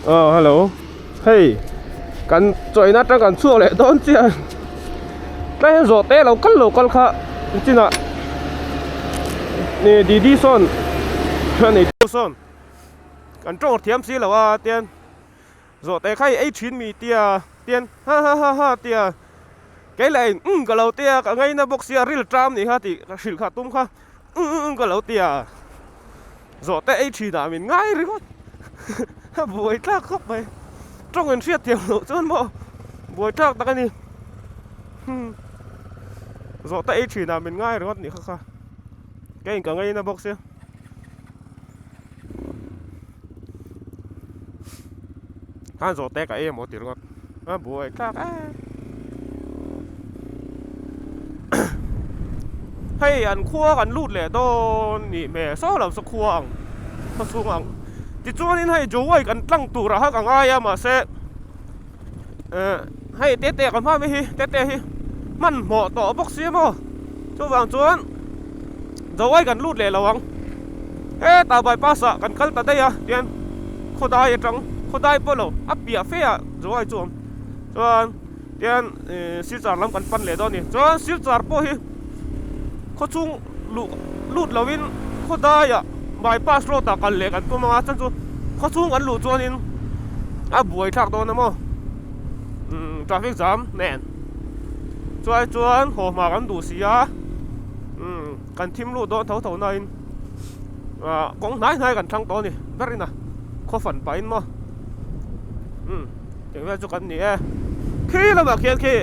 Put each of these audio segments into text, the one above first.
hello. Hey, cần chơi nát ra cần xua lại đón chứ. Đây rồi té lâu cân khá. Chứ nào. Nè đi son. Này son. Cần trông thiếm xí là tiền. Rồi té khai ấy chuyến mì tiền. Ha tiền. Cái này cái lâu tiền cả ngay nó bốc xia real tram này ha thì xỉu khá tung ha. Cái lâu tiền. Rồi té ấy chuyến nào mình ngay rồi. Buổi trác khóc mày. Trong người siết tiền lộ chân bộ. Buổi trác ta cái gì. Rồi té ấy chuyến nào mình ngay rồi nhỉ khá. Cái cả ngay nó bốc xia. Han rồi té cả em một tiếng ngọt. Buổi trác hay ăn khua ăn lụt lẻ đó nị mẹ sao làm sao khua ăn sao xuống ăn thì cho nên hay chú ấy ăn tăng tủ ra hàng ai mà sẽ hay tết tết còn phá mấy hi tết hi man mỏ tỏ bốc xí mà cho vàng chuan chú ấy ăn lụt lẻ là vàng tao bài pa sa ăn cắt ta đây tiền khô đai trắng khô đai bolo áp bia phê chú ấy chuan chuan tiền xí chả làm ăn pan lẻ đó nị chuan xí chả po hiเขาchungลูดเราวินเขาได้บายพาสโรตากันเล็กกันตัวมาจันจูเขาchungกันลูดจวนนินบวยทักตัวนะมั้งทราฟิกจามแน่นจวนหัวมากันดูสิกันทิมลูดโดนเท่านั่นกองไหนกันทั้งตัวนี่แบบนี้นะเขาฝันไปมั้งอย่างนี้จุกันนี่ขี้เราแบบขี้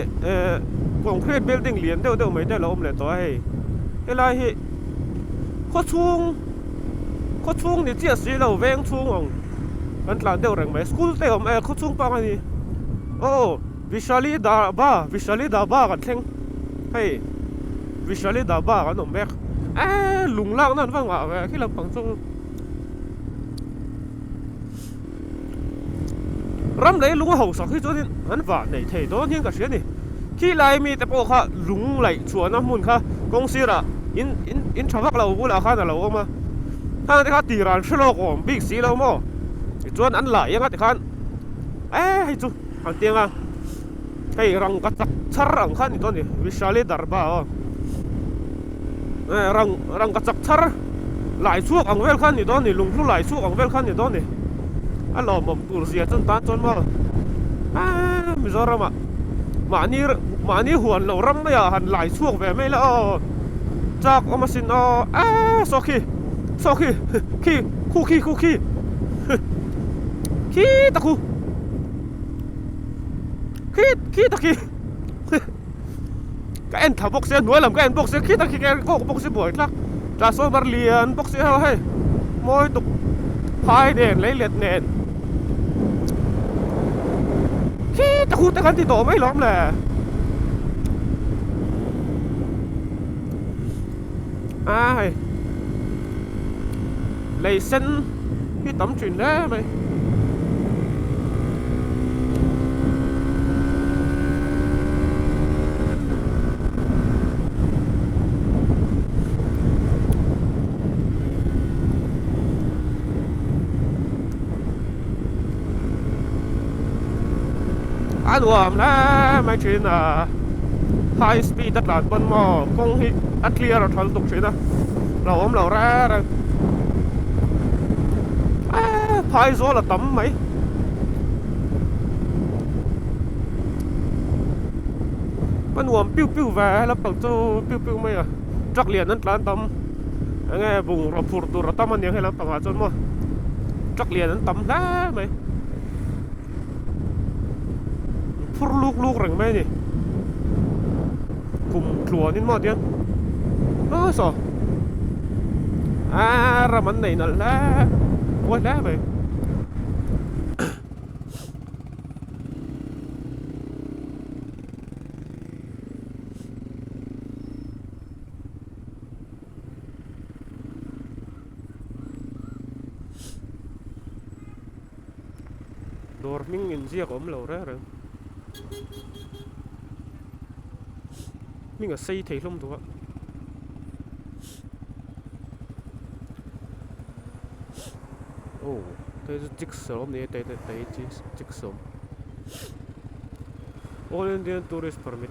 กองเครียดเบลดิ้งเหรียญเดี๋ยวไม่ได้เราอมเลยตัวให้อะไรฮิเขาchungนี่เจี๊ยสีเราแวงchungอ่ะกันหลานเดียวแรงไหมสกูลเดียวเขาchungปังอันนี้โอ้วิชาลีดาบ้ากันเท่งเฮ้ยวิชาลีดาบ้ากันหนุ่มแบกหลุงล่างนั่นฟังว่าที่เราปังchungรำเลยลุงหัวสักที่ตัวนี้อันว่าในเทตัวนี้ก็เสียนี่ที่ไรมีแต่พวกข้าลุงไหลชวนน้ำมุนข้ากงซีระอินชาวพักเราพูดแล้วข้าแต่เราออกมาถ้าที่ข้าตีร้านชั่วโลกของบิ๊กซีเราโม่จวนอันไหลยังไงแต่ข้าให้จุหันเตียงให้รังกระจักชัรังข้านี่ตัวนี้วิชาลีดาร์บ้ารังกระจักชัรหลายชั่วของเวลข้านี่ตัวนี้ลุงผู้หลายชั่วของเวลข้านี่ตัวนี้อันเราหม่อมตุลเสียจนตาจนมามิจารามมานี่หัวเรารำไม่หันหลายช่วงแบบไม่แล้วจากอมาสินโซคีขี้ตะคูขี้ตะคีก็เอ็นถ้าบอกเสียหน่วยลำก็เอ็นบอกเสียขี้ตะคีแกก็บอกเสียบ่อยลักจากโซบาร์เลียนบอกเสียให้มวยตุกพายเด่นเลยเลียดเน่นขี้ตะคูแต่กันที่โตไม่ล้อมแหละlấy sân cái tấm chuyện đó mày đùa đó mấy chuyện high speed đất lạt bên mò công hit clear rồi thôi tục chuyện đó lầu ra rồi phai gió là tắm mấy bên nguồn piu về là bằng châu piu mấy trắc liền nên lan tắm nghe vùng rập phụt tụt tắm anh những hay lắm bằng hạt chân mà trắc liền nên tắm lá mấy phụt lúc rằng mấy nhỉ cùng chùa nên mà tiếng nó sao ra mắn này là lá quay lá mày dorming in zia của lầu ra rồi mình ở xây thấy không thôi oh Thế chích sớm này tới chích sớm. All Indian tourist permit.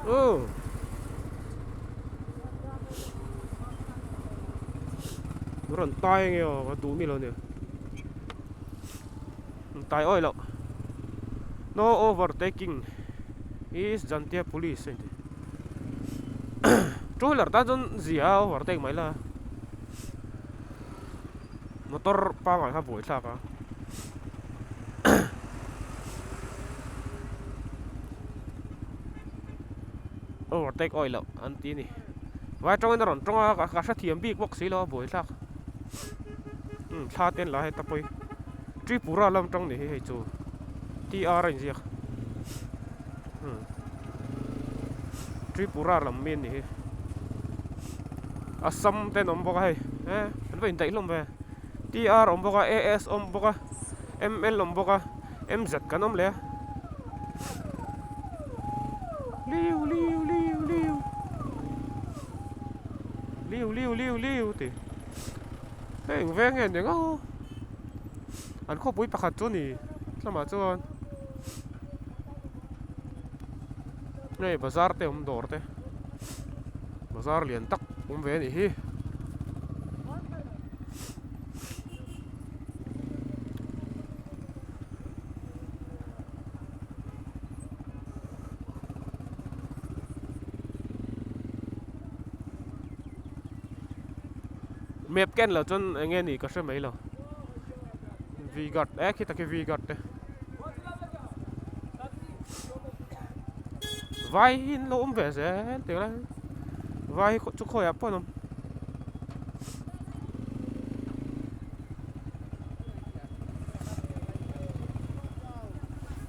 Oh. Ron tai nghe có tú mi lo nè. Tai oi lo. No overtaking is Jantia police. Trailer ta jon zia overtake mai la. Motor pa ngai ha boi thla ka. Overtake oi lo an ti ni. Vai trong ron trong ka sa thiam bik bok si lo boi thla. Tha ten la he ta poi. Tripura lam trong ni he chu. TR in ziak. Tripura lam min ni. Assam ten om boka hay. An vai dai lom ve. TR om boka, AS om boka, ML om boka, MZ kan om le. Liu liu liu liu. Liu liu liu liu ti. Hey ve ngen de ngo. An kho pui pakhat chu ni. Tlama chuan. Nei bazar te om dor te. Bazar lian tak om ve ni hi. Map ken lo chon nghe ni ka se mai lo. Vi got khi ta ke vi got te. Vai in lo về sẽ tiếng là vai chúc khôi áp không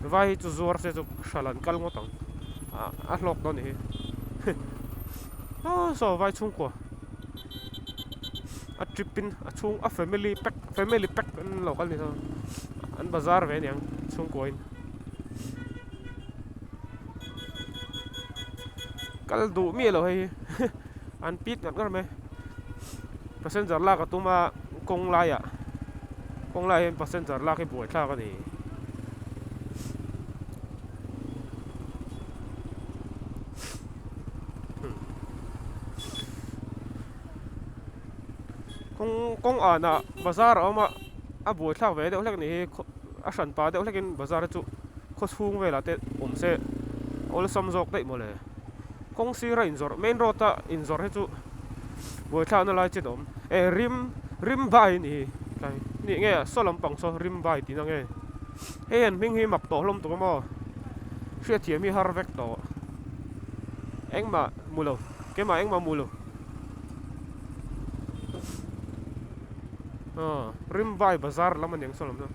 vai chu zuar se chu shalan kal ngo tang a lok don hi so vai chung ko a tripin a chung a family pack local ni so an bazar ve nyang chung ko in kal du mi lo hay an pit ngat gar me passenger la ka tuma kong lai passenger la ke boi thla ka ni kong ana bazar ama a boi thla ve de lek ni a san pa de lekin bazar chu kho chung ve la te se ol sam jok dei mo le kong si ra inzor main road ta inzor he chu boi thla na lai chedom rim bai ni nghe solam pang so rim bai ti na nge hen ming hi mak to hlom to mo hria thiam hi har vek to engma mulo ke ma engma mulo rim bai bazar lam an yang solam na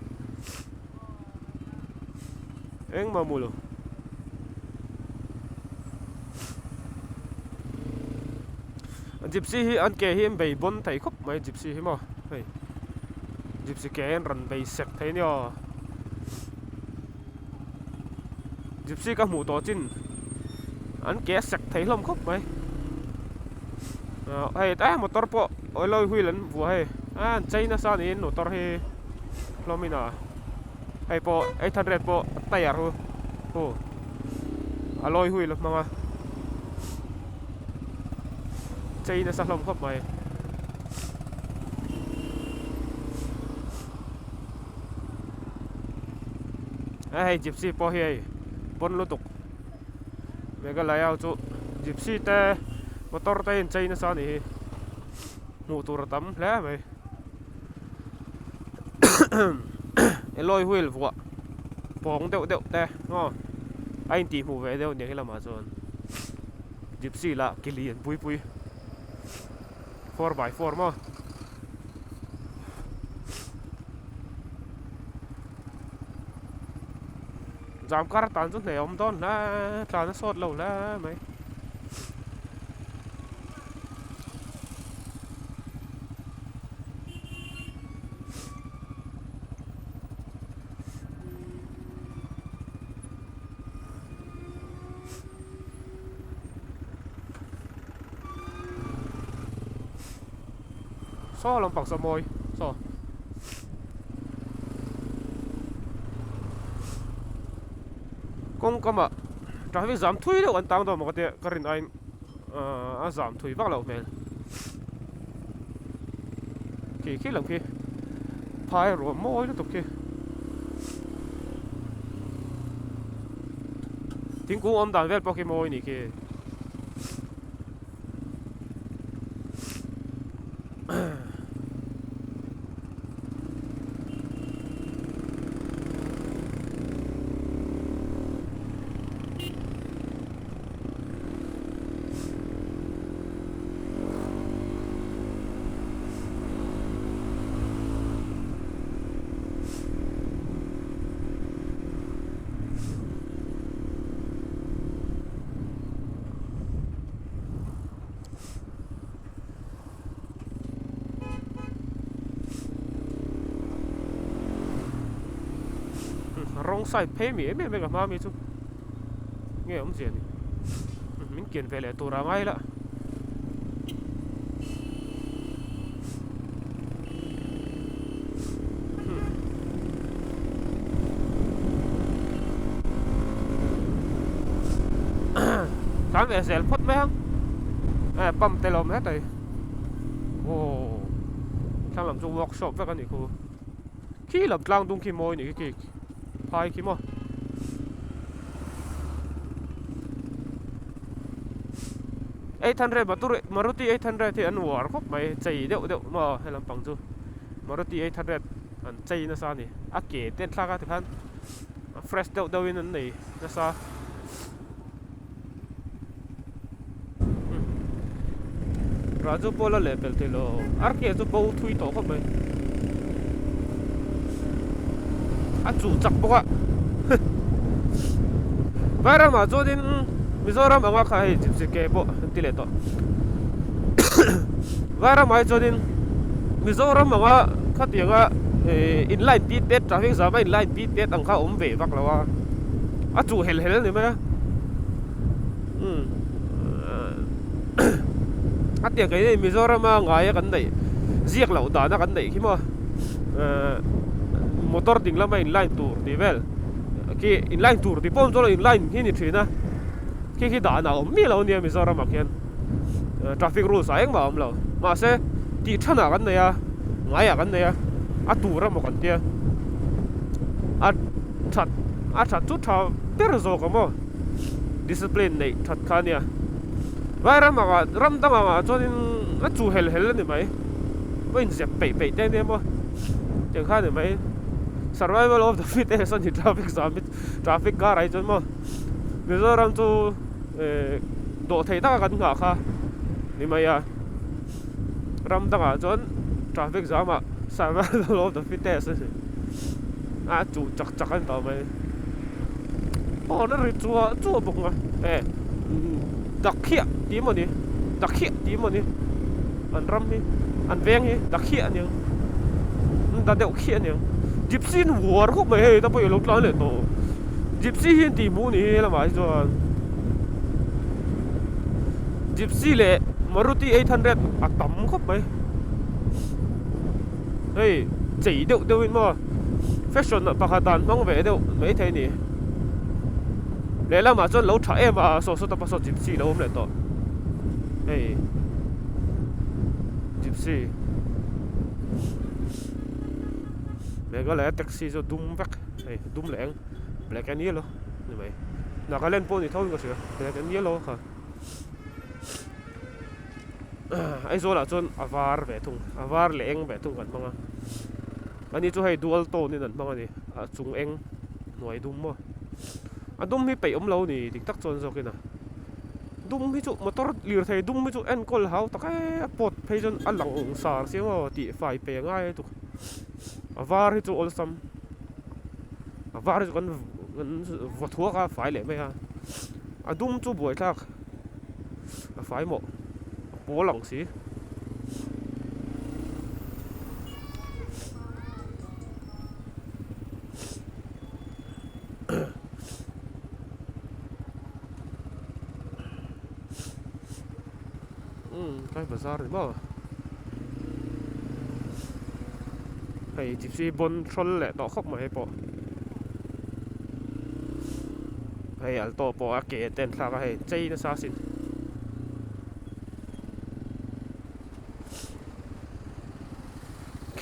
engma mulo gypsy hi an ke hi em bei bon thai khop mai gypsy hi mo hei gypsy ke en ran bei sek thai nio gypsy ka mu to chin an ke sek thai hlom khop mai hei ta motor po oi loi hui lan vu hei an China san in motor hi hlomina hei po 800 po tayar hu aloi hui lo manga China sa hlom khop mai hey gypsy po hi pon lutuk mega layao chu gypsy te motor te in China sa ni mu tur tam hle mai eloi huil vua pong deu te ngo ai ti mu ve deu ni hi lama chon gypsy la kilian pui 4x4 mo giảmcar tan chút này ông don là trà nó sốt lâu là mấy so lampang sa moi so kong kama traffic jam thui lo an tang do mo te karin ain a jam thui bak lo mel ki lam ki phai ro moi lo tok ki ting ku om dan vel poki moi ni ki wrong side pay mi em ga ma mi chu nghe om gì mình kiện về lại tổ ra ngay là khám về sẽ phút mấy không pump tay lom hết rồi sang làm chung workshop với cái này cô khi làm lang tung khi môi này cái phai khi môi Maruti 800 thì anh war khóc mày chạy đệu mà hay làm bằng chứ Maruti 800 anh chạy nó sao nè kể tên khác thì hắn fresh đệu in này nó sao Raju Polo level thì lo arke cho bầu thui tổ khóc mày chủ chặt bốc vậy mà cho đến Mizoram ang wakai gypsy kebo tileto. Vara mai cho đến Mizoram ang khatianga inline pit traffic jam inline pit ang kha về bak lawa. Chu hel ni ma. Atia cái Mizoram ngai kan dei. Ziak lau da na kan dei khi mo. Motor ding lama inline tour di vel. Ki inline tour di pom cho inline hi ni thina. Khi đã nào mi lâu nia Mizoram mà kian traffic rules anh mà ông lâu mà sẽ đi chân à cái này à ngay à cái này à tù ra một cái tia chặt chút thà biết rồi cái mà discipline này chặt cái nia vậy ra mà ram ta mà cho nên nó chủ hel lên thì mấy bây giờ bể đây nè mà chẳng khác thì mấy survival of the fittest thì traffic car ấy cho mà Mizoram tu độ thấy ta gần ngã kha ni mày ram ta ngã chọn traffic jam mà survival of the fittest chủ chắc anh tao mày nó rồi chua bụng à đặc khiết tí mà đi anh ram đi anh veng đi đặc khiết nhỉ ta đeo khiết nhỉ gypsy war khúc mày ta bây giờ lúc nói lại tổ Gypsy hiện tỷ mu ni là mà cho Gypsy lệ Maruti 800 tắm khóc mấy hey chỉ đệu mà fashion là bạc đàn mang về đệu mấy thế nhỉ lẽ là mà cho lâu chạy em à số tập số Gypsy lâu lại to hey Gypsy mẹ có lẽ taxi cho đúng vắt hey đúng lẹng black and yellow như vậy nakalan po ni thôi có sửa black and yellow hả ai zo là chon avar leng ve thung kan manga ani chu hei dual tone ni nan manga ni chung eng noi dum mo adum hi pe lo ni tik tak chon zo kina dum hi chu motor lir thei dum hi chu en kol hau takai pot phei jon alang sar siamo ti fai pe ngai tu avar hi chu all sam avar chu kan vượt thua cả phải lệ mày ha đúng chú buổi khác phải một bố lòng xí cái bazaar này mà hay gypsy bon troll lệ to khóc mà hay po hay alto po ake ten thla ka hay chei na sa sin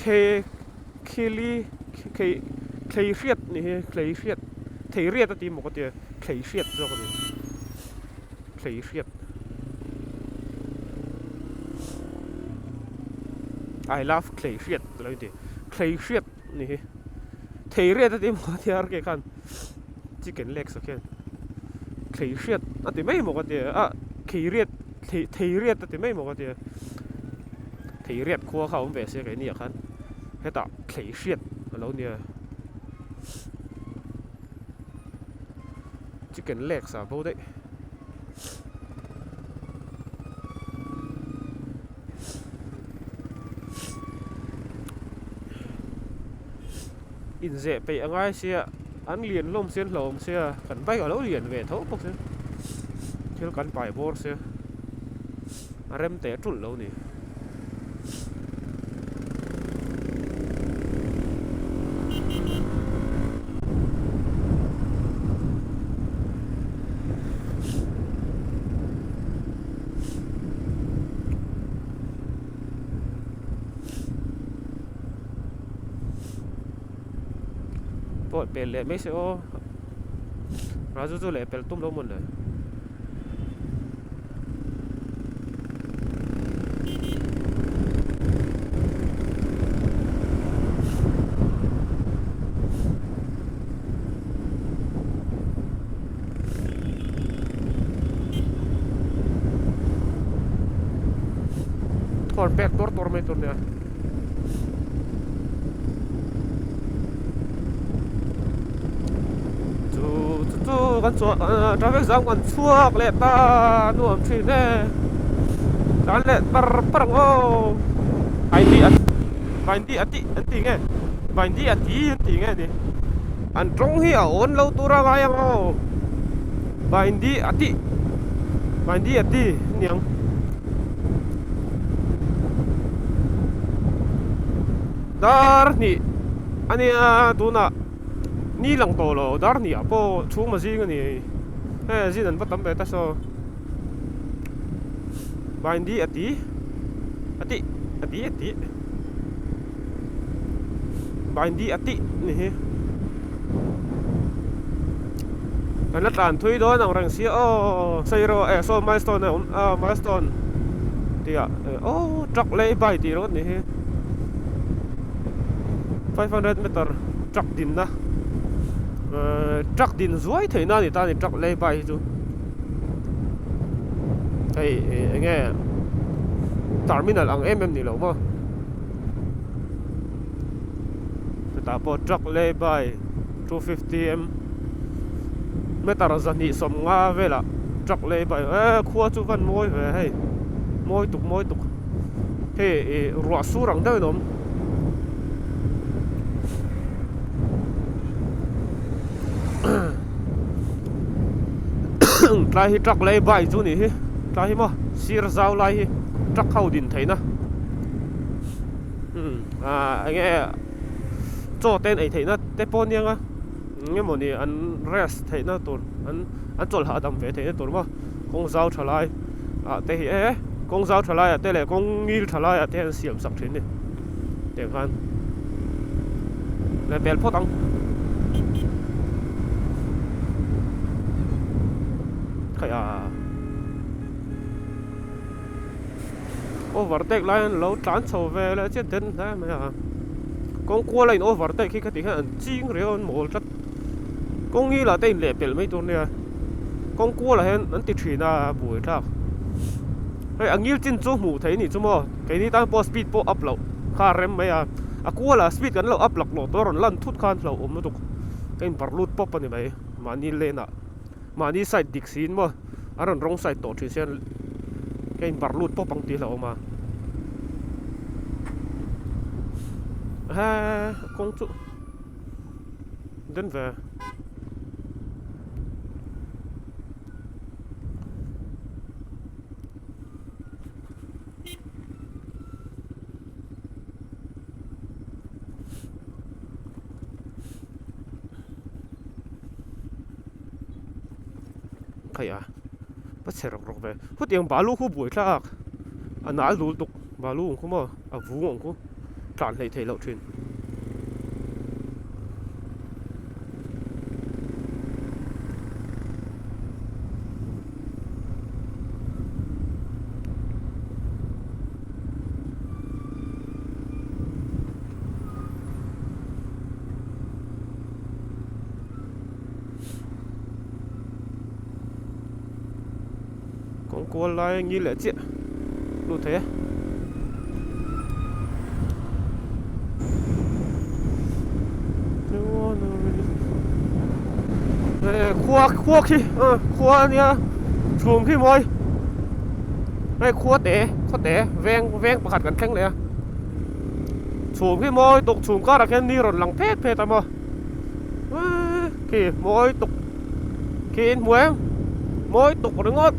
ke kili ke klei riat ni he klei riat thei riat ti mo ko te klei riat zo ko ni klei riat I love klei riat lo ti klei riat ni he thei riat ti mo te ar ke kan chicken legs okay klei riat ati mai mo ko te a klei riat thei riat ati mai mo ko te thei riat khua khao ve se ke ni khan heta klei riat lo nia chicken legs à bố đấy in dễ bị anh ai xia ăn liền lom xiên lồng xia cần bay ở lỗ liền về thấu bốc xia chứ cần bài bor xia rem té trụn lâu nè bộ bể lệ mấy xe ô ra rút lệ bể tung đâu một này còn bẹt tor mấy tuần nàyกันชัวทำให้สังกันชัวเล็ดตาหนุ่มชีเน่การเล็ดปรปรโง่ไปดีอันไงไปดีอันที่ไงดิอันตรงที่อ่อนเราตัวเราไงอ่ะไปดีอันที่เนี่ยดาร์นี่อันนี้ตัวน่ะนี่หลังโตแล้วดาร์นี่อ่ะพอชูมาซิงนี่เฮ้ยซินั่นพัดตั้มไปแต่โซ่บายดีอันที่บายดีอันที่นี่อันนั้นตานทุยโดนอังรังเสียโอ้ไซโร่โซ่ไมล์สโตนเนี่ยไมล์สโตนที่อ่ะโอ้ทรัคเลยบายดีรถนี่500 meter ทรัคดินนะtrắc din ruồi thấy nào thì ta thì trắc lấy bay chú hey anh nghe terminal ang em ni lo mo ta po trắc lấy bay 250 m meter ra ni som nga vela trắc lấy bay khua chú van môi về hey môi tục hey ruột su răng đâu nom lai hi truck lấy bay chú nè hi lai hi mà sir zao lai hi truck khâu din thấy na anh nghe cho tên ấy thấy na té pon nhang á nghe một nè anh rest thấy na tuần anh chọn hạ đầm về thấy na tuần mà con zao trở lại té hi con zao trở lại té lại con ngil trở lại té anh xiêm sập trên nè để看来别破档à overtake lại lâu trán sầu về là chết đến thế mà con cua lại overtake khi cái tiếng anh chiên rồi anh mổ rất con nghĩ là tên lệ bể mấy tuần này con cua là anh tiệt thủy na buổi ra hey anh nghĩ trên chỗ mù thấy nhỉ chứ mà cái này ta po speed po up lâu khá rem mấy cua là speedกันเรา up หลักโหลดตัวรอนลั่นทุกคันเราอมนะทุกcáiบาร์ลูดป๊อปปะนี่ไหมมานี่เล่นอ่ะมานี่ใส่ดิกซีนบ่อารอนร้องใส่ตัวที่เช่นcáiบาร์ลูดป๊อปปังตีเราออกมาคงจุเดินไป khaya bắt xe rọc rọc về hút tiếng balu khu buổi khác anh nói lú tục balu cũng mà à vũ cũng tràn lại thấy lậu chuyện cũng qua lại như lẽ chuyện luôn thế khua khi khua nha chùm khi môi đây khua té ven bạc hạt gần khanh này chùm khi môi tục chùm có là cái ni rồi lằng phết phết mà kì môi tục kì môi tục đứng ngót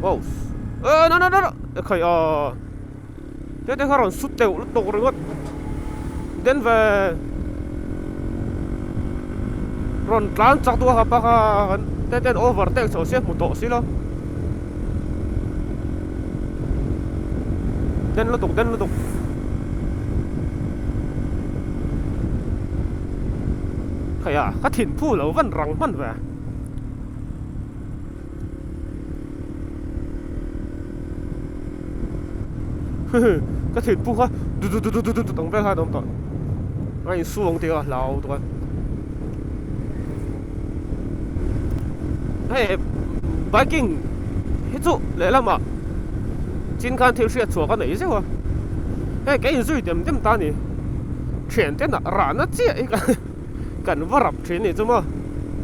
wow no khởi thế thế còn sút đều nó tổ rồi đến về rồi lan chắc tua hả bác thế thế overtake số xe một tổ xí lo đến nó tục khởi các thìn phu lâu vẫn răng vẫn về cái thịt bù ha tổng về hai tổng anh xuống thì lão thôi hey Viking hết chỗ lấy làm mà chính can thiếu sửa chùa cái này chứ hả hey cái gì điểm ta nhỉ chuyện thế nào ra nó chết cái cần vợ rập chuyện này chứ mà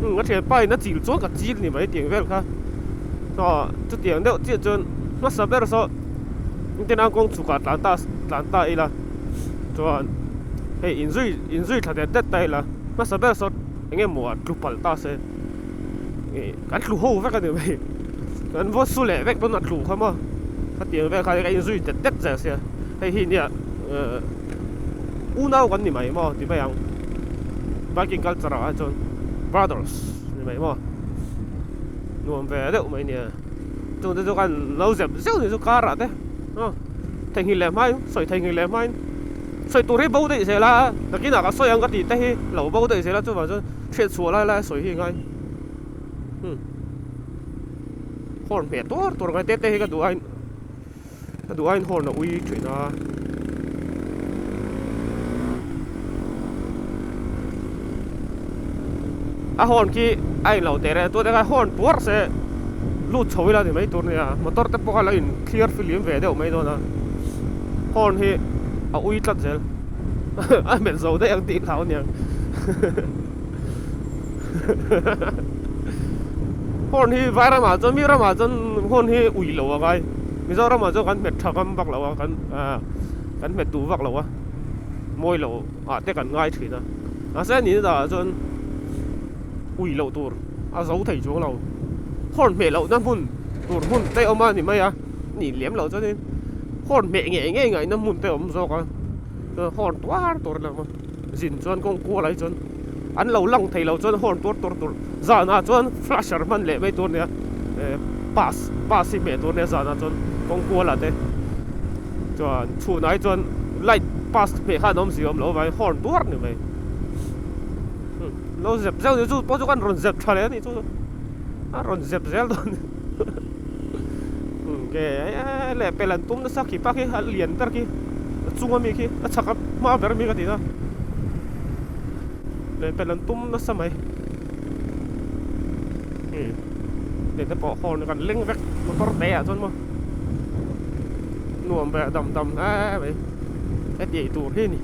cái chuyện bay nó chỉ chỗ cái gì này mấy tiền về cả chút tiền đâu chết chân nó sắp đến rồi tên anh công chủ cả làn ta ấy là cho hey injury thật đẹp tay là nó sẽ bé sót anh em mua chụp bẩn ta sẽ cái chụp hậu vậy cái này vậy cái vô số lẻ vậy vẫn là chụp không mà cái tiền vậy cái injury đẹp dễ sẽ hay hình như unao cái này mày mà thì bây giờ Viking culture à cho brothers này mày mà nuông về đâu mày nè chúng tôi cái lâu dẹp xíu thì cho cá đấy thành hình lẻ mai soi thành hình lẻ mai soi tụi đấy bao đấy sẽ là cái nào cái soi ăn cái gì đấy lẩu bao đấy sẽ là cho vào cho chuyện xua lại soi hình ngay hòn mẹ tốt cái tết cái đồ anh hòn là uy chuyện à hòn kia anh lẩu tết này tôi cái hòn tốt sẽ lút chối là thì mấy tuần này motor tập bóc lại clear film về đâu mấy tuần à hòn thì uy tắt rồi anh biết rồi đấy anh tin tháo nhỉ hòn thì vài ra mà chân hòn thì uy lâu à cái bây giờ mà cho cái mệt thằng em bạc lâu à cái mệt tủ bạc lâu à môi lâu thế cái ngay thì đó sẽ như là chân uy lâu tour giấu thầy chỗ lâu hòn mẹ lậu năm hun hòn tay ông anh thì mấy à nhìn liếm lậu cho nên hòn mẹ nghe năm hun tay ông rồi cả hòn toát là mà dìn cho anh con cua lại cho anh lậu lăng thầy lậu cho hòn toát giờ na cho flasherman lệ mấy tuần nè pass thì mẹ tuần nè giờ na cho con cua là thế cho chủ này cho light pass mẹ khai nôm gì ông lậu vậy hòn toát nữa vậy lâu dẹp rau thì chú bao nhiêu con run dẹp cho đấy thì chú rồi dẹp dẹp luôn cái lẽ pelan tum nó sắc khi pak khi liền tar khi chung mi khi chắc mà ver mi cái gì đó lẽ pelan tum nó sao mày để nó bỏ hòn còn lưng vét motor đè cho mà nuông về đầm vậy cái gì tụt thế này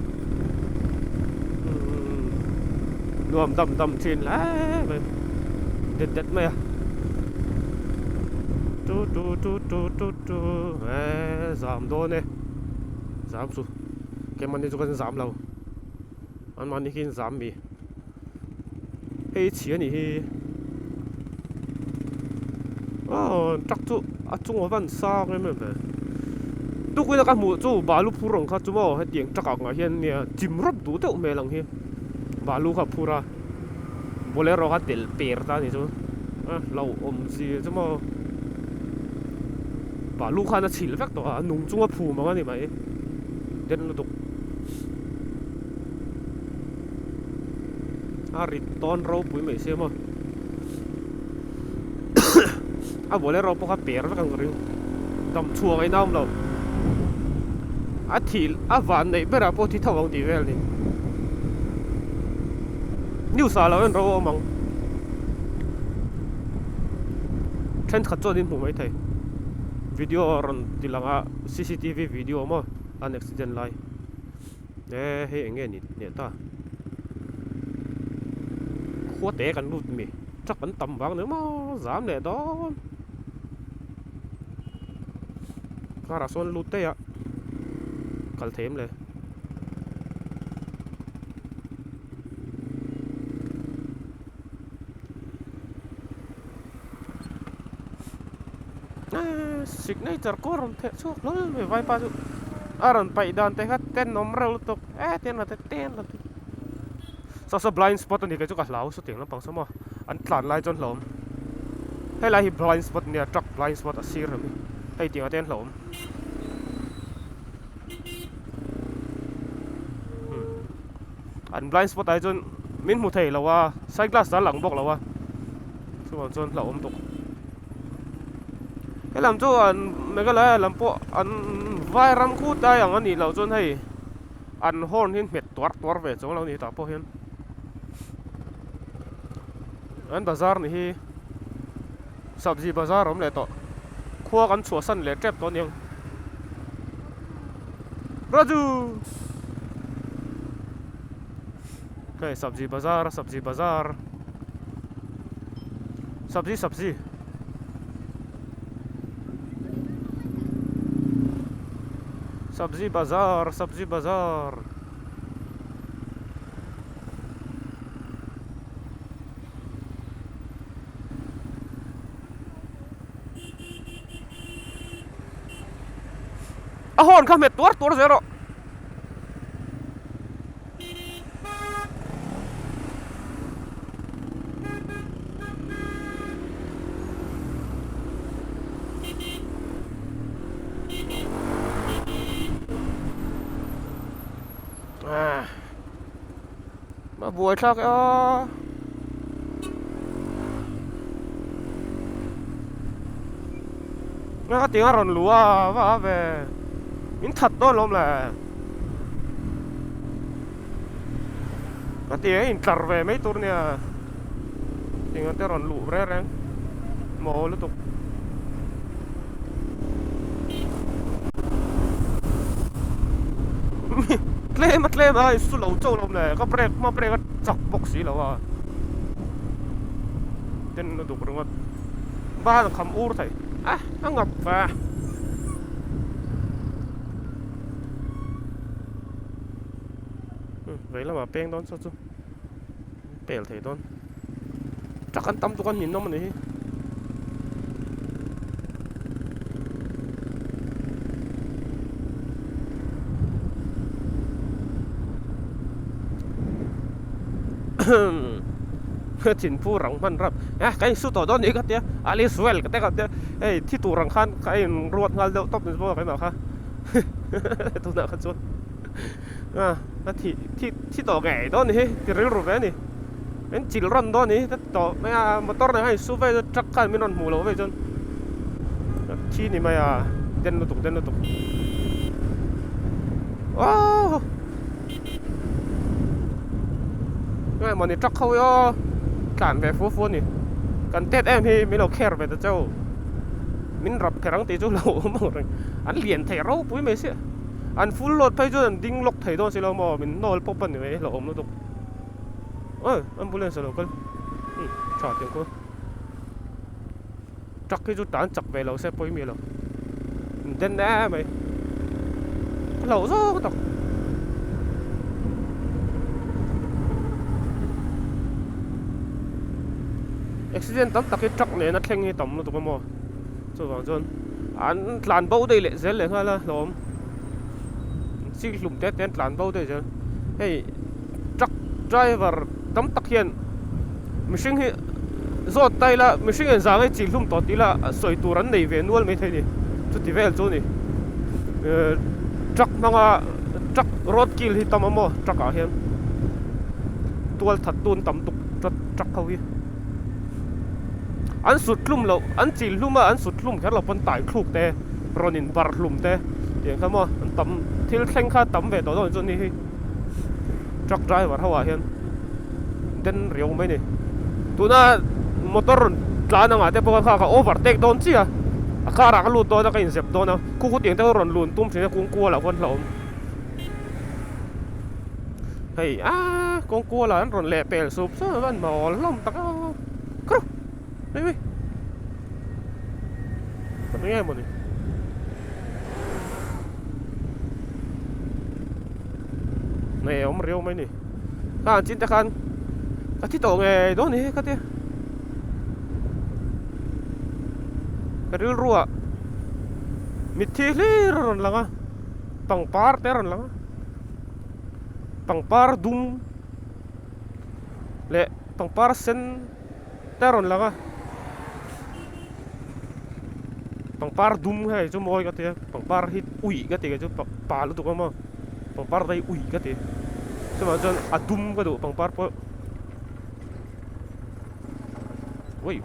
nuông đầm trên lá vậy đẹp mày giảm đô nè giảm số cái mình cho cái giảm lâu anh mình khi giảm mi hay tiền thì chắc chú trung quốc văn sao cái mà tu kui na ka mu chu balu phurong kha chumo he tiang chakak nga hian nia chim rop du te me lang hi balu kha phura bolero kha tel per ta ni chu lo om si chumo balu kha na chil vek to a nung chunga phu ma ni mai den lu tuk a rit ton ro pui mai se mo a bolero po kha per vek ang ring dam chuang ai nam lo a thil a van nei bera po thi thawang ti vel ni new sa lo en ro mang chen khat cho din hu mai thai video ron tilanga CCTV video mo an accident lai he enge ni ta khua te kan lut mi chắc vẫn tầm vang nữa mà dám để đó cả là xuân lút tê ạ cần thêmเลยsignature ko ron te so lol me vai pa su aron pa idan te hat ten nomor lutok ten la ten la so blind spot ni ka chu ka lau so ting lam pang sama an tlan lai chon hlom hay lai hi blind spot ni truck blind spot a sir mi hay ting aten hlom an blind spot ai chon min mu thei lawa side glass da lang bok lawa so chon hlom tok cái làm cho anh mấy cái này làm po anh vai ram cút đây anh đi lâu chôn hay anh hôn hiên mệt toát về chỗ lâu đi tạo po hiên anh bazar này sabji bazar ông lại to khoa anh chùa sân lệ trép to nhiều Raju cái sabji bazar sabji bazar ahon kami tuar zero mà buổi sao cái nó tiếng ròn lúa và về mình thật đó lắm là cái tiếng in trở về mấy tuổi nè tiếng nó ròn lúa ra ra mồ liên tục Claim ai su lâu châu lắm nè có break cái chọc bốc xí lâu à tên nó đục rồi ba là cầm u thầy nó ngập và vậy là mà pen đón sao chứ bèl thầy đón chắc ăn tâm tụi con nhìn nó mà này chính phủ răng man rap cái số tỏ đó này cái ali swell cái thi tụ răng khan cái ruột ngal đâu top nên cái nào khác tụ nào khác chôn thi tỏ gẻ đó này thì rêu rồi vậy này bên chỉ run đó này tỏ mấy motor này hay số về chắc cái mình non mù lâu vậy chôn thi này mày tên nó tục wow ngay mà này chắc không yo cản về phố này cần tết em thì mình đâu care về châu mình rập cái răng tí chỗ lâu mà rồi anh liền thầy rau bụi mấy xí anh full load phải cho anh đinh lọc thầy đó xí lâu mà mình nol pop bên này lâu nó tục ambulance lâu cơ trả tiền cô chắc cái chút tán chặt về lâu xe bụi mì lâu đến nè mày lâu rồi tao accident tắm tắc cái truck này nó khen như tầm nó tụi mò cho vào chân anh làm bao đây lệ dễ lệ thôi là lộn chi lum te ten tlan bo de jan hey truck driver tam tak hian mishing hi zot tai la mishing en zang chi lum to ti la soi turan nei ve nual me thei ni chu ti vel chu ni truck manga truck road kill hi tamamo truck a hian tual that tun tam tuk truck khawi an sut lum lo an chi luma an sut lum khar lo pon tai khluk te ronin bar lum te tiang khamo an tam thil thleng kha tam ve to don chu ni hi truck driver hawa hian den riau mai ni tuna motor tlan anga te pawh kha ka overtake don chi a kara ka lut don ka in zep don a ku tiang te ron lun tum thina kung ko la kon hlom hei kung ko la an ron le pel sup sa van mol lom tak kru nei kan nghe mo ni này ông riêu mấy nè kan chín ta kan cái tí tổ nghề đó nè cái tí cái riêu rùa mít thi lê rồi lăng á bằng par té rồi lăng á bằng par dum lệ bằng par sen té rồi lăng á bằng par dum hay chú môi cái tí bằng par hit ui cái tí cái chú pa lúc tụi con mà bằng par đây ui cái tí chứ mà chân dum cái đồ bằng par po ui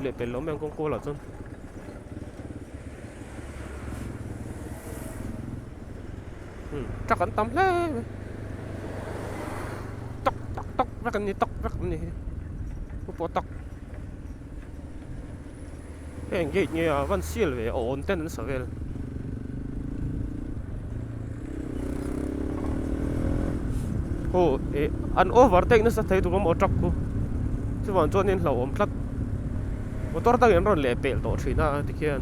lệ bền lắm em con cô là chân chắc ăn tắm lẽ tóc rất là nhiều có tóc cái anh ghét như văn xỉu về ổn tên nó sợ về an overtake nó sẽ thấy tụi nó truck cô chứ còn cho nên là ổn lắm motor ta hiện rồi lệ bền tổ chỉ na thì kia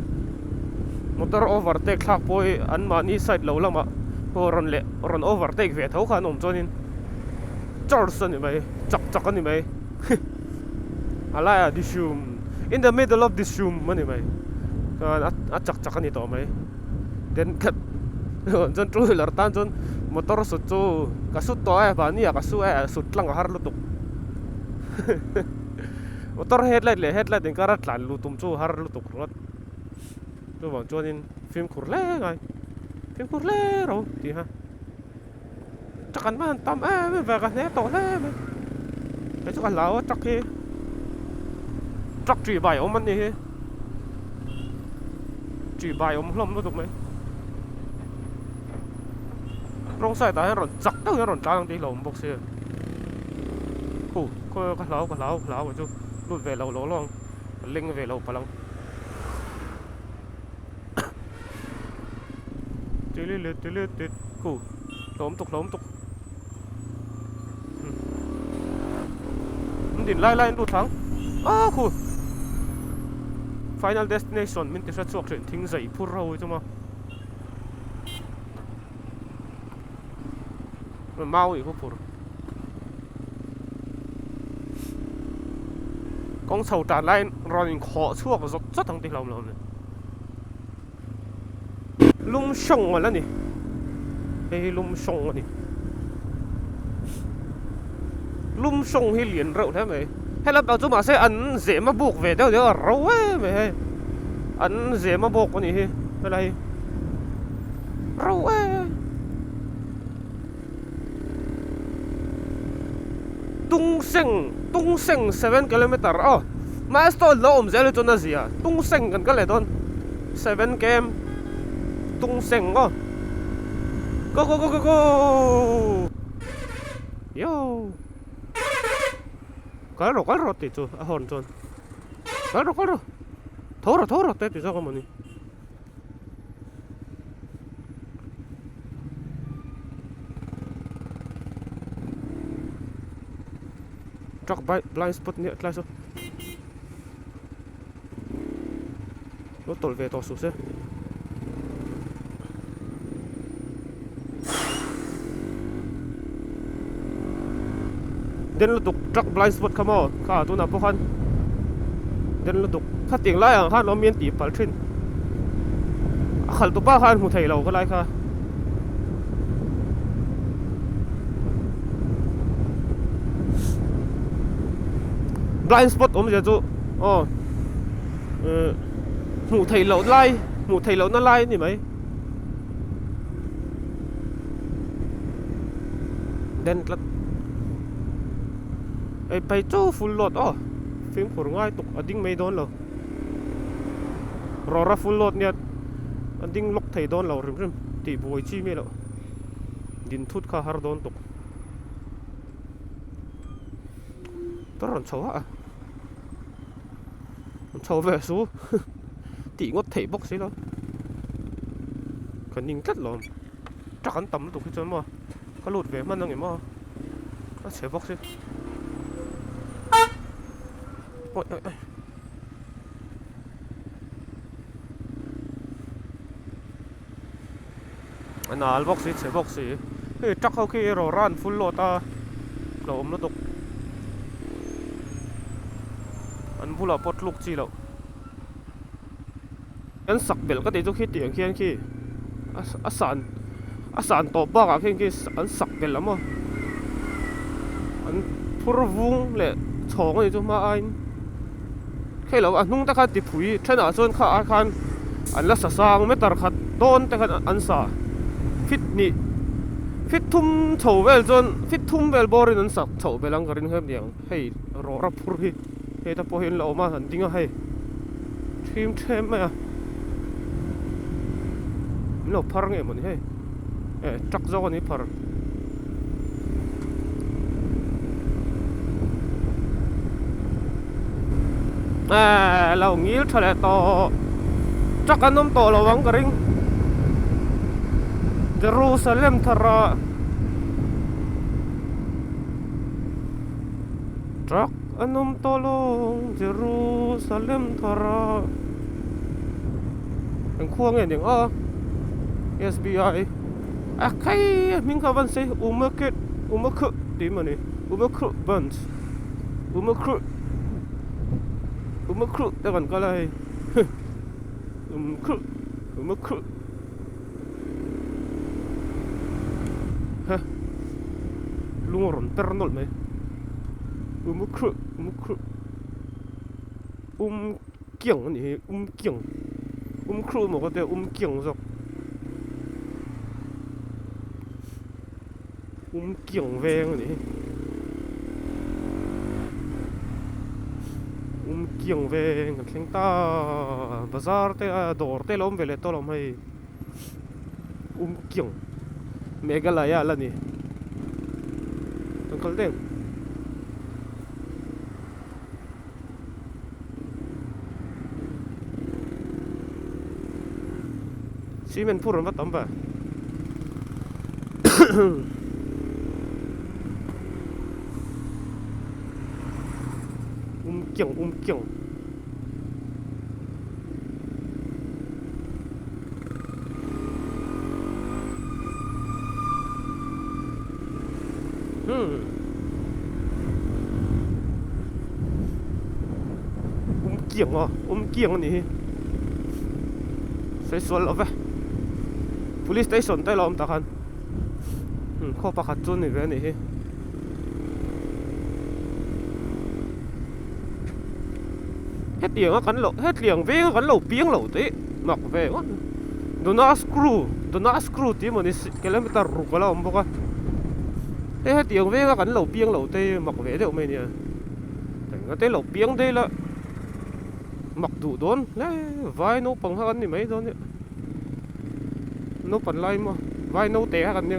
motor overtake khác bôi an mà ni side lâu lắm mà ron overtake về thấu khả nôm cho nên Charleston ni mày chắc ni mày alaya this room in the middle of this room mày mày chắc ni to mày then cut chân trôi lật tan chân motor sụt chu cả sụt to và ni cả sụt lăng har lutuk motor headlight den karat lan lutum chu har lutuk rot tu bang cho nên phim kurle ngai phim kurle rồi thì ha chắc ăn mà tầm về cái này tổ lên cái chỗ cái lão chắc khi chắc chỉ bài ông anh đi chỉ bài ông lắm nó tụi mày rong sai tại rồi chắc đâu rồi trang đi lồng bốc xe cái lão rồi chú lùi về lầu lỗ luôn linh về lầu phải không tê lốm tục din lai đu thắng final destination mình sẽ chọn chuyện thinh dậy phur rồi chứ mà mau ý phur con sầu trả lại rồi khó chuộc rất thằng tiền lòng này lung sông mà nè hay lung sông nè lum sông hay liền rượu thế mày hay là bảo chúng mà sẽ ăn dễ mà buộc về đâu đó rau ấy mày hay ăn dễ mà buộc con gì hay là rau ấy tung seng 7 km mà tôi lộn dễ cho nó gì à tung seng gần cái này thôi 7 km tung seng go yo cái rồi thì chú hồn chôn cái rồi thô rồi tết thì sao không mình truck blind spot nhẹ lại rồi nó tồi về tỏ sụp xe den lutuk truck blind spot kamo ka tu na pokhan den lutuk kha ting lai ang khan lo mien ti pal thin khal tu pa khan mu thei lo ka lai kha blind spot om je chu mu thei lo lai mu thei lo na lai ni mai den tlat ai pai chu full load phim khur ngai tuk ading mai don lo rora full load nia ading lok thei don lo rim rim ti boi chi me lo din thut kha har don tuk toron chawa chaw ve su ti ngot thei bok si lo kan ning tlat lom chắc ăn tầm tụi cái chân mà có lụt về mất năng mà nó sẽ bóc xí ôi ôi ôi anh nào bóc xí sẽ bóc xí chắc không khi rồi ran full lột ta đầu ôm nó tục anh bu là bớt lúc chi đâu anh sặc bể cái đấy tôi khi tiền khi sàn tổ bạc à khi anh sặc bể lắm mà anh phur vung lệ chong ấy cho mà anh khi lâu anh nung ta khát thì phủi trên à trên khá anh là sang mấy tờ khát đôn ta khát anh sa fit ni fit thum chầu về chọn fit thum về bò rồi anh sặc chầu về lăng cái này hem điang hay rò rap phur hi hay ta po hin lâu mà anh tiếng hay thêm mà nó phar nghe mình hay chắc do con ấy phar lâu nghĩ thật là to chắc anh nôm to lâu vắng cái ring Jerusalem thara chắc anh nôm to lâu Jerusalem thara anh khuang nghe tiếng SBI cái mình có vấn say umakut đi mà này umakut buns umakut ta còn có lại umakut ha luôn rồi ternol này umakut kieng này kieng crew một cái kieng rồi kieng về này kieng về ngân hàng ta bazaar te door te lom về lệ to lom hay kieng Meghalaya là nè tengkal deng simen purun bat tamba kieng kieng này sẽ xuân vậy police station tay lom ta kan kho pa khat chun ni ve ni hết liang kan lo hết liang ve kan lo piang lo te mak ve do not screw ti mo ni kilometer ru ka la om boka hết liang ve kan lo piang lo te mak ve de me ni ta te lo piang de la mặc đủ đốn lấy vai nô bằng hơn thì mấy đốn nô phần lai mà vai nô té gần như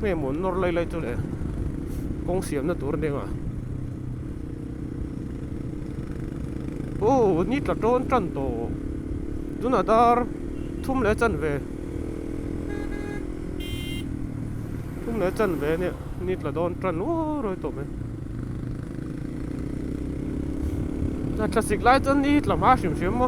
mẹ muốn nó lay cho để công xiêm nó tốt đấy mà nít là trôn chân tổ chúng là dar thum lấy chân về nè nít là đón trần rồi tụi mình là trật xịt lại chân nít là má xỉm xỉm mà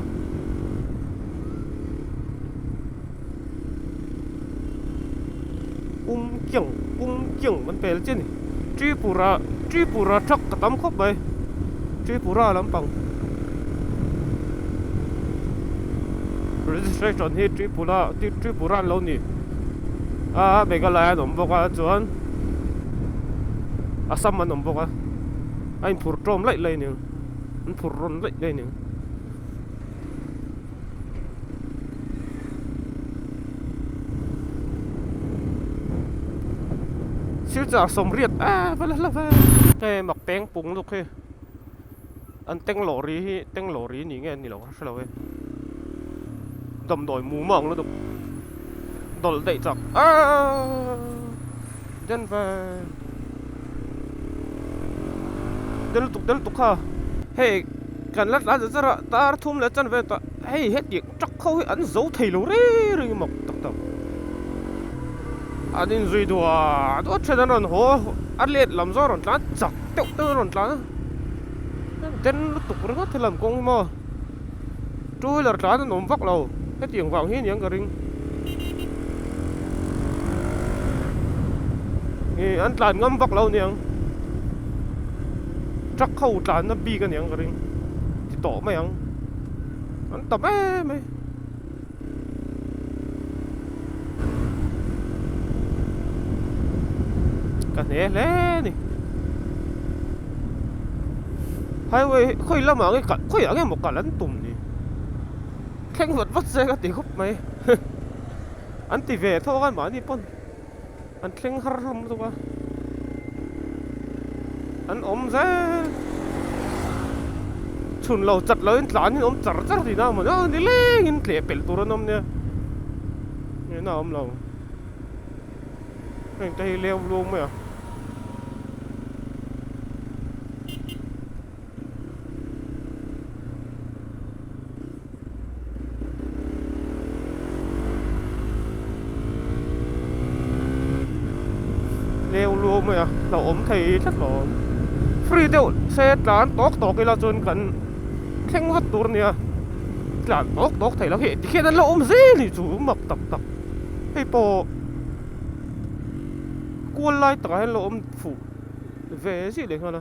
kiengมันเป็นchứ này Tripura chắc cả tấm khóc vậy Tripura lắm bằng registration here Tripura lâu nè mega lai nom boka chuan asam man nom boka anh phur trom lại lên nè anh phur ron lại lên nè siêu trả sông riết vậy là vậy cái mặc beng bùng lúc khi anh tên lò rí nhỉ nghe nhỉ đâu sao đâu vậy đầm đồi mù mỏng nó được đổ đậy chặt dân về đến lúc tục ha hey cần lát lá ra ta thum lại chân về ta hey hết việc chắc không hay anh giấu thầy lố đấy rồi mọc tập anh in duy đùa đó chơi nó hồ anh liệt làm rõ rồi lá chặt tiêu tư rồi lá đến lúc tục rất thì làm công mà trôi là lá nó nổm vóc lâu hết chuyện vào hiến những cái ring anh làm ngâm vóc lâu nhỉ chắc khâu tràn nó bi cái nhang cái ring thì tổ mày anh tập mày cái này lẽ nè highway khơi lắm mà cái cạnh khơi ở cái một cả lấn tùm nè khen vật vắt xe cái tỷ khúc mày anh tỷ về thôi cái mà đi pon anh khen har rum thôi qua anh ôm ra chun lâu chặt lâu anh lán anh ôm chặt thì nào mà nó đi lên anh lẹ bể tụi nó nè như nào ôm lâu anh tay leo luôn mày à leo luôn mày à là ôm thầy rất là free tiêu xe lán tóc cái là chun cần khen hết tụi nè lán tóc thầy là hệ thì khiนั้นlà ôm gì thì chú mặc tập hay po cua lai tại là ôm phụ về gì đấy hả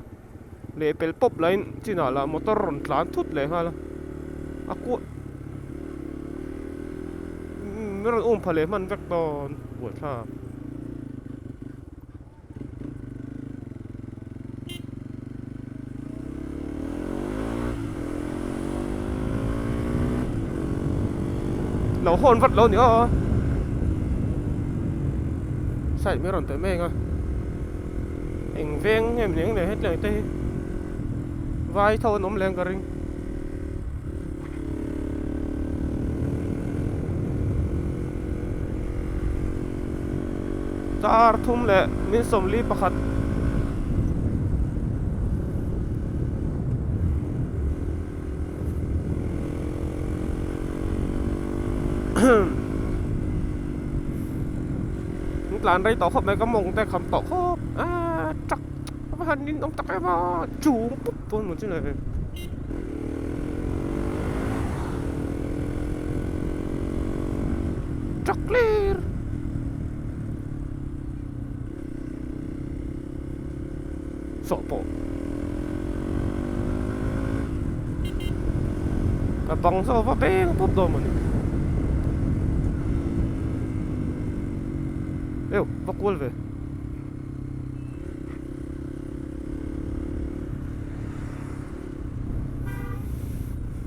lệ bel pop lại chỉ là motor run lán thút lại hả aku nó ôm phải lấy mình vector buổi sáng lâu hôn vật lâu nữa xảy mới còn tới mẹ à hình ven em những này hết lời tê vai thôi nóm lên cái ring tar thum lệ min som li pakhat làn đây tỏ khóc mấy cái mông tay khẩm tỏ khóc chắc hắn nhìn ông tắc cái vào chú bút luôn một chứ này chắc clear sợ bộ cả bằng sao vào beng bút rồi mà eu vou ver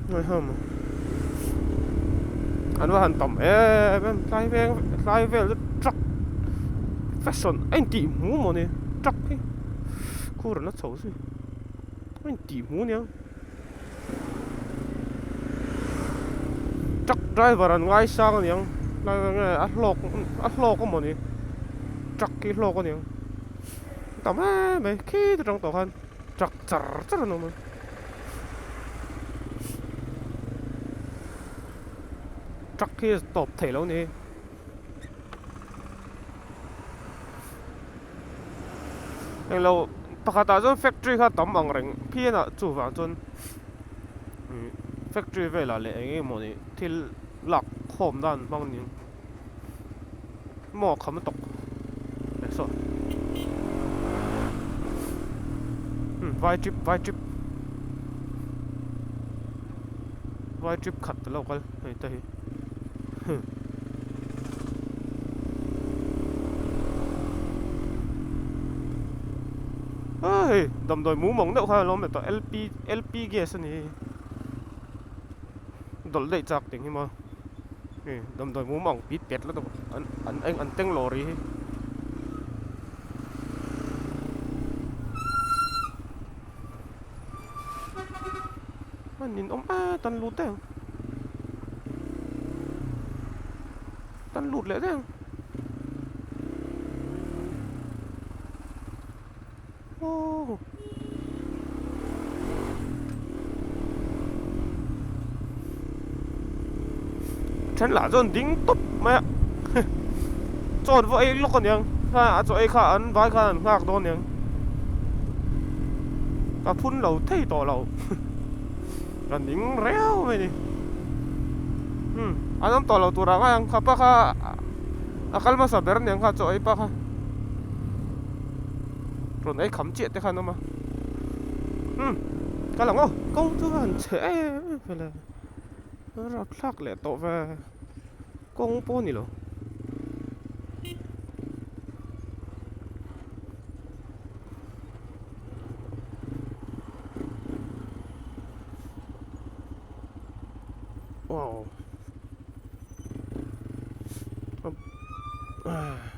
nói hầm anh vào hành tầm em lai về rất chắc fashion anh tỉ mũ mà nè chắc cái cô nó xấu gì anh tỉ mũ nhá chắc driver anh ngay sang nhá lai ăn lok có mà nè chắc cái lô con nhỉ tao mày khi từ trong tàu hơn chắc rất là nồng chắc khi tộp thể lâu nè anh lâu bác ta cho factory khác tấm bằng rừng phía nào chủ vào chôn factory về là lệ cái món này thì lạc khom đan bằng những mỏ khăm tóc so vai trip khát lâu cái này đây hey đầm đồi mũ mỏng đâu khai lom là tao LP gas này đổ đầy chạc tiếng mà đầm đồi mũ mỏng bít bẹt lắm tao anh tiếng lorry anh nhìn ông tan lụt đấy tan lụt lại đấy ôฉันหล่าจนดิ้งตุ๊บมาจนว่าไอ้ลูกคนยังถ้าจนไอ้ข้าอันไว้ข้าอันหักโดนยังก็พุ่นเราเท่ต่อเรากันดิ้งเร็วไปดิอันนั้นต่อเราตัวเรายังข้าป้าข้าakal ma saber yangข้าจนไอ้ป้าข้าจนไอ้ขำเจี๊ยดแต่ข้าน้องมาก็หลังอ๋อก็ทุกคนเฉยไปเลยเราทักเลยตัวว่าcông poni lo wow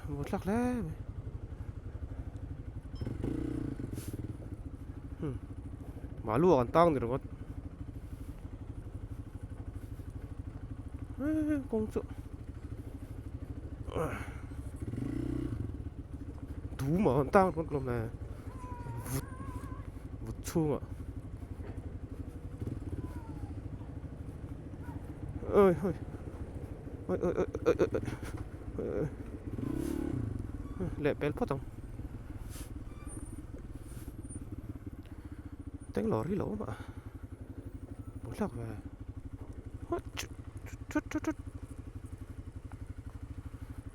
một lắc lẽ mà lúa còn tăng thì được công sự đủ mà còn tăng con lồng này vụt chuông ạ ơi ơi ơi ơi ơi ơi ơi lẹ bén phát không đánh lò rí lỗ mà muốn lạc về chút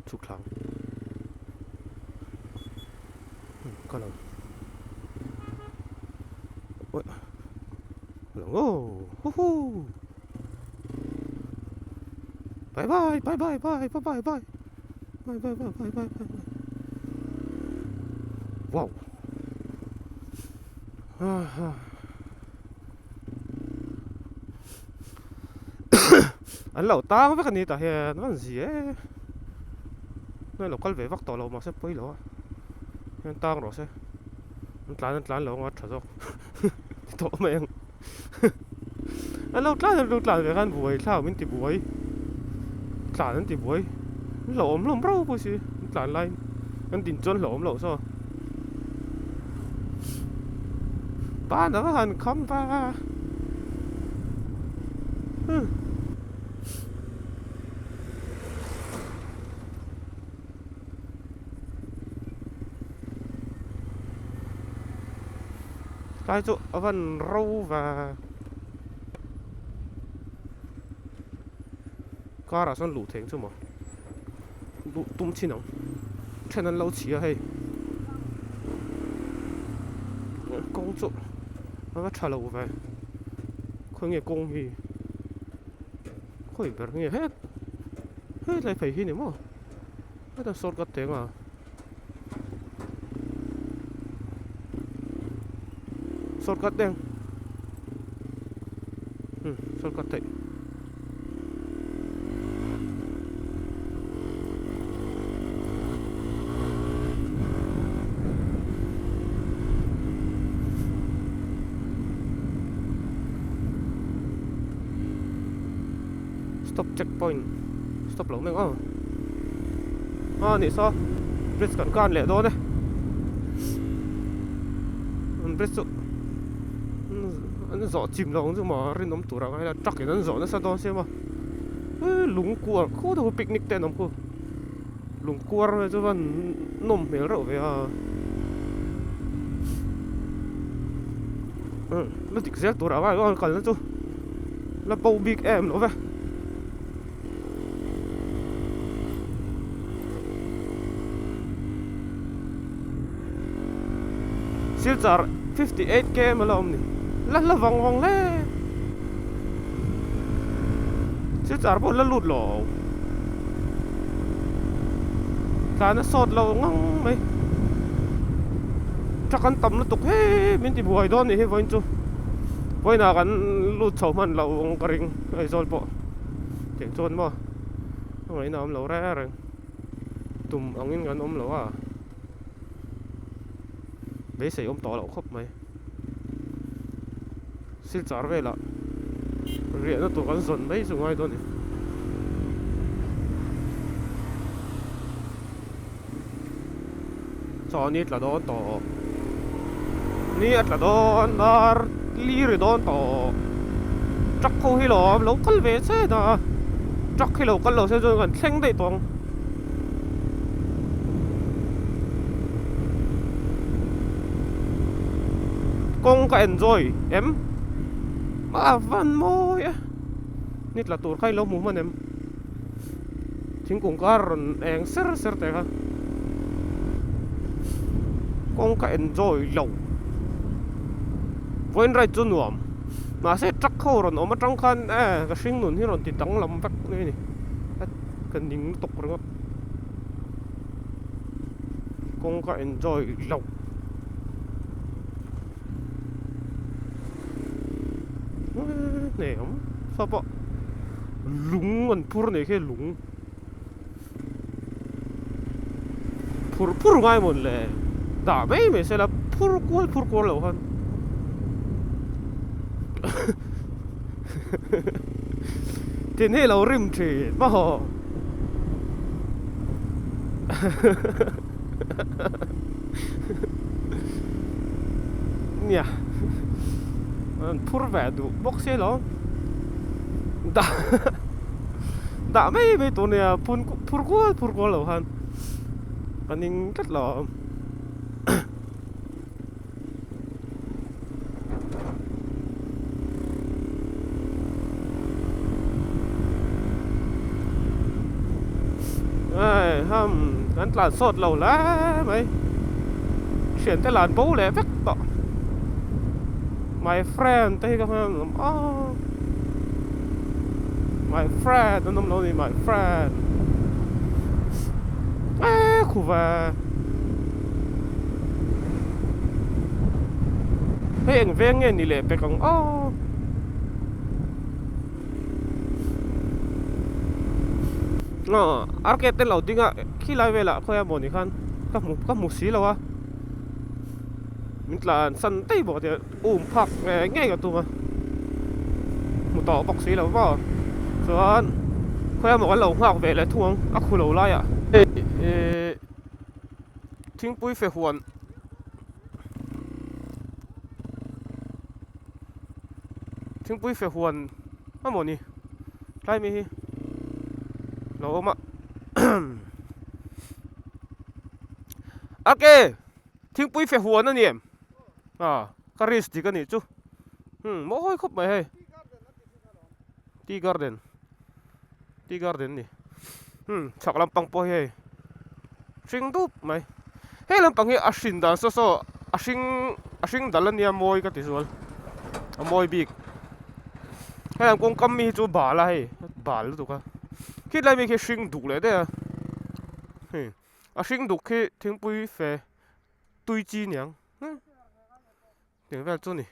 chụp lắm con lồng ôi lồng ô hu hu bye bye bye bye bye bye bye bye bye bye bye bye bye bye wow anh lẩu tao với cái này ta hè nó làm gì ấy nơi lẩu cắt về vắt tỏi lẩu mà sẽ bấy lẩu anh tao rồi sẽ anh lán lẩu ngắt thở dốc tỏi mày anh lẩu lán về gan buổi sao mình tìm buổi lán tìm buổi lẩu lắm đâu bữa gì lán lại anh tìm chân lẩu sao ba nó hành không ba cái chỗ vẫn râu và có là son lũ thèn chứ mà lũ tung chi nào cho nên lâu chỉ hay công chỗ nó trả lâu về không nghe công gì không biết nghe hết hết lại phải hi nữa mà hết là sốt cái tiếng à sốt cắt đen sốt cắt tệ stop checkpoint stop lỗ này nị sao bridge cản can lẹ đó đấy bridge anh dọ chìm lòng chứ mà riêng nắm tủ rằng hay là chắc cái nó dọ nó sao đó xem mà lúng cua khó đâu picnic tên nắm cô lúng cua rồi chứ vẫn nôm mèo rượu về nó thích rét tủ rằng ai còn cần nó chứ là bầu big em nó về siêu char 58k mà lom nè là vòng vòng lé siêu char bộ là lụt lỗ cả nó sọt lỗ ngang mấy chắc ăn tầm nó tục hết mình thì buổi đó này hết với chú với nàoกันlụt sầuมันเราองกระริงไอ้โซนโปเสียงโซนบ่ตรงไหนน้ำเราแร่เลยตุ่มเอาเงินกันอมเราอ่ะเบสใส่อมต่อเราครบไหมสิจาร์เวล่ะเรียนตัวกันสนไม่สงไอ้ตัวนี้สอนนิดละโดนต่อนี่ละโดนดาร์ลีร์โดนต่อจักเขาให้หลอมเราคัลเวสเซ่นะจักให้เรากันเราเสียจนกันเข่งได้ตรงกงก็ enjoy เอ็มมาวันโมยนี่ละตัวใครเราหมูมันเอ็มทิ้งกงก็รอนเองเสือเสือแต่ค่ะกงก็ enjoy เราวันไรจุนวมมาเสร็จจักเข้ารอนออกมาจังคันก็ชิงหนุนที่รอนติดตั้งลำแบกนี่กันยิงตกเลยครับกงก็ enjoy เราเนี่ยผมชอบปะลุงมันพูดเนี่ยแค่ลุงพูดง่ายหมดเลยด่าไม่ใช่ละพูดกวนแล้วกันทีนี้เราริมเทรดมาหอเนี่ยมันพูดแบบดูบอกเสียหรอด่าไม่ตัวเนี่ยพูดกวนแล้วกันกันยิงกัดหรอห้ามงั้นตลาดสดเราแล้วไหมเขียนตลาดโบ้เลยแฟกต่อ my friend เต้ก็ห้ามอ๋อ my friend น้องๆนี่ my friend คูว่าเฮ้ยเอ็งเวงเงี้ยนี่แหละไปกับอ๋อarketเราดิ้งอ่ะขี้ไล่เวลาเขาอยากบอกนี่คันก็หมูสีแล้ววะมิตรลานสันติบอกเดี๋ยวผักง่ายกับตัวหมูต่อบอกสีแล้วป่ะส่วนเขาอยากบอกว่าเราหักเวลาทวงคุณเราไล่อ่ะทิ้งปุ้ยเฟหวนทิ้งปุ้ยเฟหวนมาหมดนี่ไล่มีเรามาโอเคทิ้งปุ้ยเฟหัวนั่นเนี่ยคาริสติกันนี่จูไม่ค่อยครบไหมเฮ้ตีการ์เดนนี่ฉักลำปังปอยเฮ้ชิงดูไหมเฮ้ลำปังเฮ้อาชินดันโซ่อาชิงดันเนี่ยมวยกันที่สุดมวยบิ๊กเฮ้ลำกงกัมมีจูบาละเฮ้บาลถูกปะคิดอะไรมีแค่ชิงดุเลยเด้อชิงดุแค่ทิ้งปุ้ยเฟตุยจีเนียงเดี๋ยวแบบจุนี่